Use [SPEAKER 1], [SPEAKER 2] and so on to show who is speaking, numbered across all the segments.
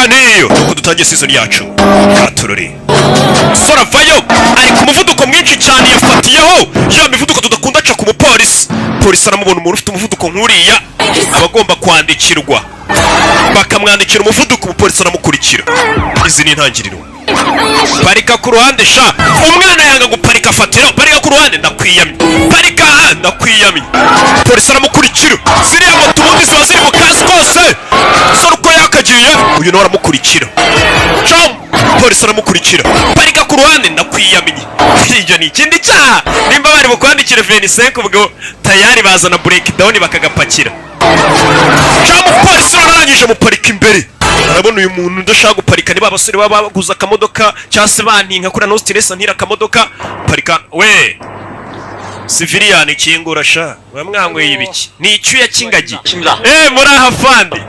[SPEAKER 1] niyo nuko dutangiye season yacu katurori sora vayo ari ku muvuduko mwinshi cyane yafatiyeho ya mivuduko tudakunda aca ku mupolisi. Polisi aramubona umuntu ufite umuvuduko nk'uriya abagomba kwandikirwa bakamwandikira umuvuduko, umupolisi aramukurikira. Izi ni intangiriro. Parika ku ruhande sha, umwana yanga guparika afatira parika ku ruhande, ndakwiyamye parika ndakwiyamye. Polisi aramukurikira, ziriya moto ubundi ziba ziri mu kazi kose sora uko yakagiye uyu nawe aramukurikira. Polisi aramukurikira, parika ku ruhande ndakwiyamye. Ibyo ni ikindi cyaha, nimba bari bukwandikire 25 ubwo tayari bazana breakdown bakagapakira. Polisi arangije muparika imbere, arabona uyu muntu udashaka guparika ni babasore baba baguza akamodoka cyase bantinka kuri no stress ntira akamodoka parika. We civilian kingura sha bamwanyweye ibiki ni icyuya kingagi muri ahafandi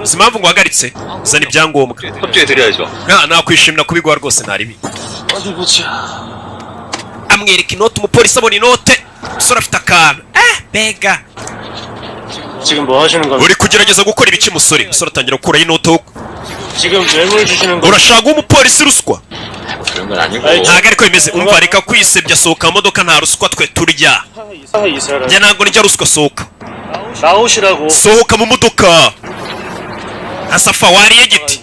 [SPEAKER 1] simpamvu ngo hagaritse zana ibyangombwa nakwishimira kubigwa rwose ntaribi. Amwereka inote, umupolisi abona inote, sora afite akantu bega uri kugerageza gukora ibiki musore? Musore atangira gukura inote. Urashaka umupolisi ruswa? Ntago ariko bimeze. Umva reka kwisebya, sohoka modoka nta ruswa twe turya. Njye ntago njya ruswa, sohoka sohoka mu modoka. Asafa wariye giti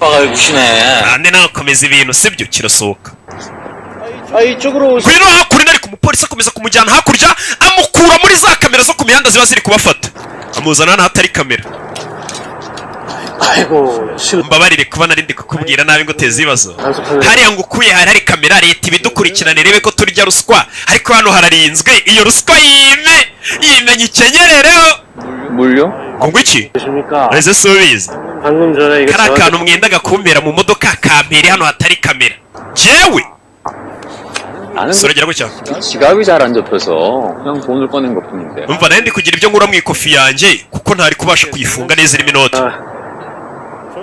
[SPEAKER 1] ande nakomeza ibintu sibyo kirasohoka. Kwino hakurya ariko umupolisi akomeza kumujyana hakurya amukura muri za kamera zo ku mihanda ziba ziri kubafata amuzana na hatari kamera. Mbabarire kuba narindi kukubwira nabi ngo teze ibibazo. Hariya ngo ukuye hari kamera leta ibidukurikirane rebe ko turya ruswa, ariko hano hararinzwe iyo ruswa yimenye icyenyerereho. Ngo iki? Reze subiza. Kara kantu mwendaga kumbera mu modoka kampere hano hatari kamera. Jewe 소리라고 자.
[SPEAKER 2] 지갑이 잘 안 접혀서 그냥 돈을 꺼낸 것뿐인데.
[SPEAKER 1] umva nandi kugira ibyo nkura mu ikofi yanjye kuko ntari kubasha kuyifunga neza irimo inote.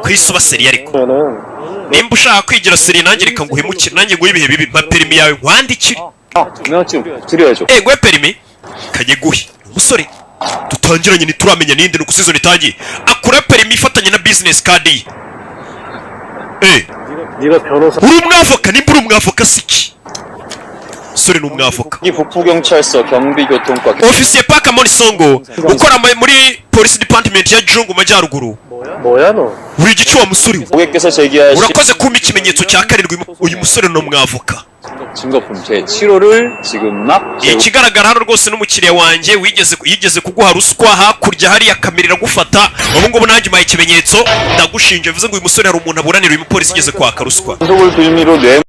[SPEAKER 1] Kwisuba seri ariko. Nimba ushaka kwigira seri nanjye reka nguhemukire nanjye ngo ibihe bibi mpa perimi yawe nkwandikire.
[SPEAKER 2] 좀 드려야죠.
[SPEAKER 1] gwe perimi kajye guhi. Umusore dutangiranye ntituramenya ninde nuko season itangiye. Akura perimi ifatanye na business card ye.
[SPEAKER 3] 네가 변호사.
[SPEAKER 1] uri umwavoka nimba uri umwavoka siki. Sore n'umwavoka.
[SPEAKER 2] 이 북부경찰서 경비교통과
[SPEAKER 1] Officier Paka Monisongo ukora muri police department ya Jungu Majyaruguru.
[SPEAKER 3] 뭐야 너?
[SPEAKER 1] Uri gicu wa musore.
[SPEAKER 2] 고객께서 제기하신
[SPEAKER 1] Urakoze kumpa ikimenyetso cya karindwi uyu musore no mwavoka.
[SPEAKER 2] 증거품 제 7호를 지금 막
[SPEAKER 1] ikigaragara hano rwose n'umukiriya wanjye yigeze kuguha ruswa hakurya hariya kamerera gufata ubu ngubu nanjye umaye ikimenyetso ndagushinja bivuze ngo uyu musore hari umuntu aburanira uyu mupolisi igeze kwaka ruswa.
[SPEAKER 2] 속을 빌미로 뇌